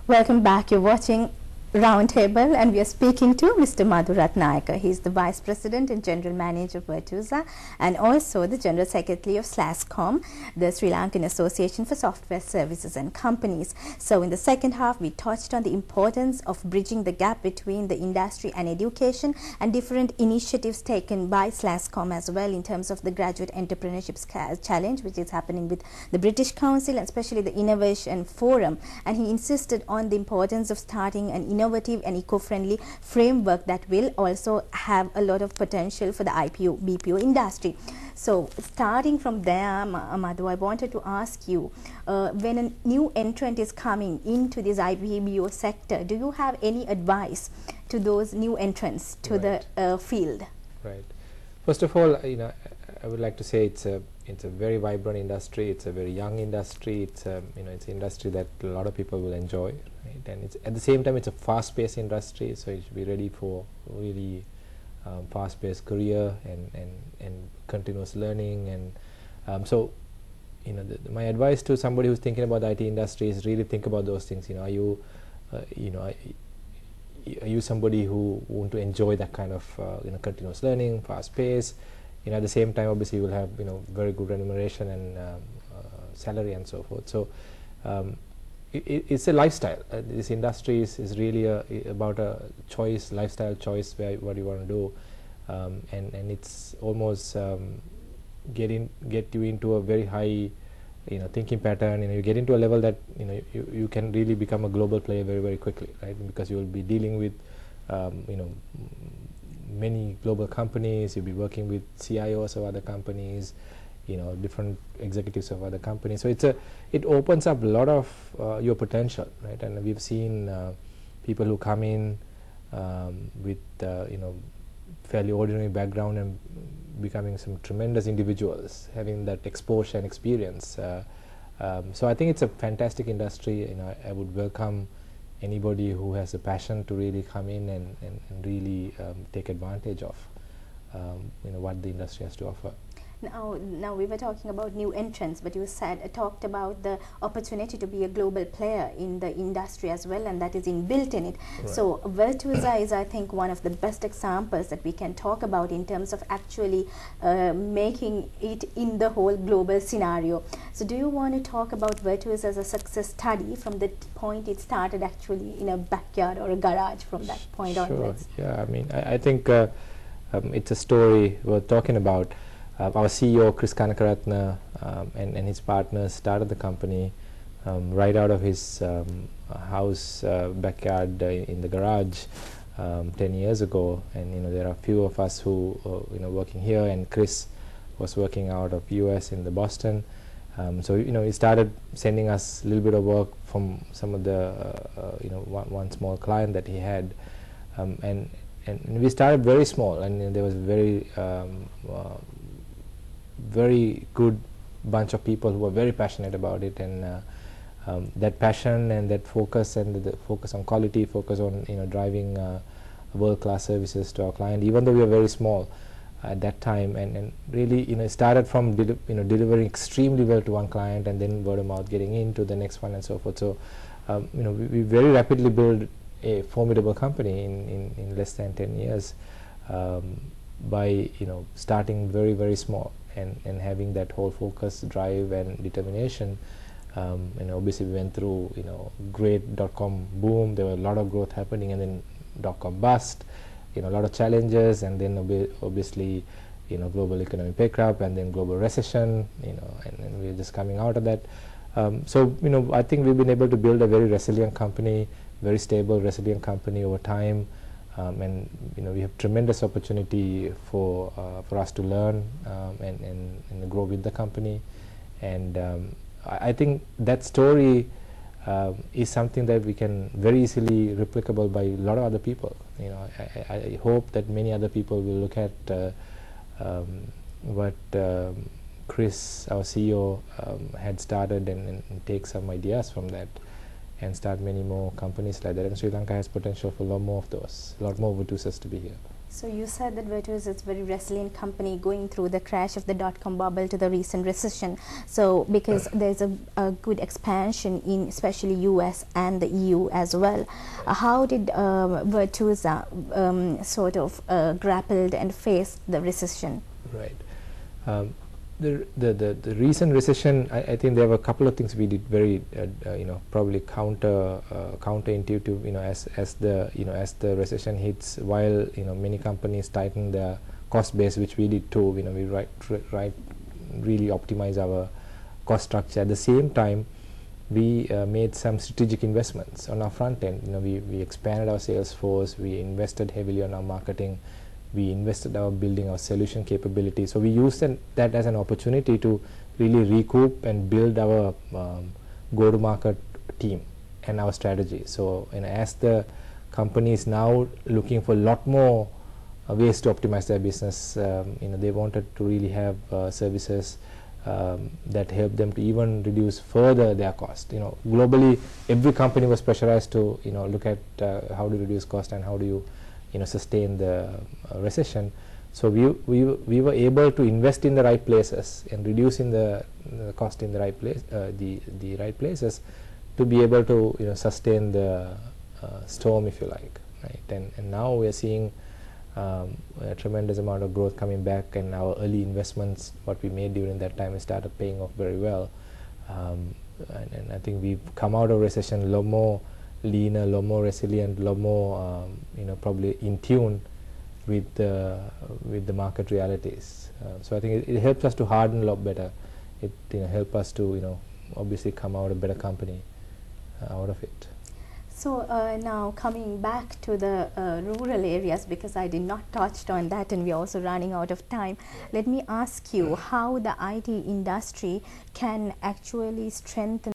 Welcome back. You're watching Roundtable, and we are speaking to Mr. Madu Ratnayake. He's the Vice President and General Manager of Virtusa and also the General Secretary of SLASCOM, the Sri Lankan Association for Software Services and Companies. So in the second half, we touched on the importance of bridging the gap between the industry and education and different initiatives taken by SLASCOM as well in terms of the Graduate Entrepreneurship Challenge, which is happening with the British Council and especially the Innovation Forum. And he insisted on the importance of starting an innovative and eco-friendly framework that will also have a lot of potential for the IPO, BPO industry. So starting from there, Madhu, I wanted to ask you, when a new entrant is coming into this IPO sector, do you have any advice to those new entrants to the field? Right. First of all, I would like to say it's a very vibrant industry. It's a very young industry. It's it's an industry that a lot of people will enjoy, right? And it's at the same time it's a fast-paced industry, so you should be ready for really fast-paced career and continuous learning. And so, my advice to somebody who's thinking about the IT industry is really think about those things. Are you somebody who want to enjoy that kind of continuous learning, fast pace? At the same time, obviously, you will have very good remuneration and salary and so forth. So it's a lifestyle. This industry is really about a choice, lifestyle choice, where what you want to do, and it's almost get you into a very high thinking pattern. You get into a level that you can really become a global player very, very quickly, right? Because you will be dealing with many global companies. You'll be working with CIOs of other companies, different executives of other companies. So it opens up a lot of your potential, right? And we've seen people who come in with fairly ordinary background and becoming some tremendous individuals, having that exposure and experience. So I think it's a fantastic industry. I would welcome anybody who has a passion to really come in and really take advantage of what the industry has to offer. Now we were talking about new entrants, but you talked about the opportunity to be a global player in the industry as well, and that is inbuilt in it. Right. So Virtusa is, I think, one of the best examples that we can talk about in terms of actually making it in the whole global scenario. So do you want to talk about Virtusa as a success study from the point it started actually in a backyard or a garage from that point onwards? Yeah, I think it's a story worth talking about. Our CEO, Chris Kanakaratna, and his partners started the company right out of his house backyard in the garage 10 years ago. And there are a few of us who working here, and Chris was working out of US in the Boston. So he started sending us a little bit of work from some of the one small client that he had, and we started very small, and there was very good bunch of people who were very passionate about it, and that passion and that focus, and the focus on quality, focus on driving world-class services to our client, even though we were very small at that time, and really it started from delivering extremely well to one client, and then word of mouth getting into the next one and so forth. So we very rapidly built a formidable company in less than 10 years by starting very, very small. And having that whole focus, drive, and determination. And obviously we went through great .com boom. There were a lot of growth happening, and then .com bust. A lot of challenges, and then obviously global economic bankrupt, and then global recession. And we're just coming out of that. So I think we've been able to build a very resilient company, very stable, resilient company over time. And we have tremendous opportunity for us to learn and grow with the company, and I think that story is something that we can very easily replicable by a lot of other people. I hope that many other people will look at what Chris, our CEO, had started and take some ideas from that, and start many more companies like that. And Sri Lanka has potential for a lot more of those, a lot more Virtusas to be here. So you said that Virtusa is a very resilient company going through the crash of the dot-com bubble to the recent recession. So because there's a good expansion in especially US and the EU as well, how did Virtusa sort of grappled and faced the recession? Right. The recent recession, I think there were a couple of things we did very, probably counterintuitive. As the recession hits, while many companies tighten their cost base, which we did too. We really optimize our cost structure. At the same time, we made some strategic investments on our front end. We expanded our sales force. We invested heavily on our marketing. We invested our building our solution capability. So we used that as an opportunity to really recoup and build our go-to-market team and our strategy. So as the company is now looking for a lot more ways to optimize their business, they wanted to really have services that help them to even reduce further their cost. Globally, every company was pressurized to look at how to reduce cost and how do you sustain the recession. So we were able to invest in the right places and reducing the cost in the right place, the right places, to be able to sustain the storm, if you like, right? And now we are seeing a tremendous amount of growth coming back, and our early investments, what we made during that time, started paying off very well. And I think we've come out of recession a lot more leaner, a lot more resilient, a lot more probably in tune with the market realities. So I think it helps us to harden a lot better. It help us to obviously come out a better company out of it. So now coming back to the rural areas, because I did not touch on that and we're also running out of time, let me ask you how the IT industry can actually strengthen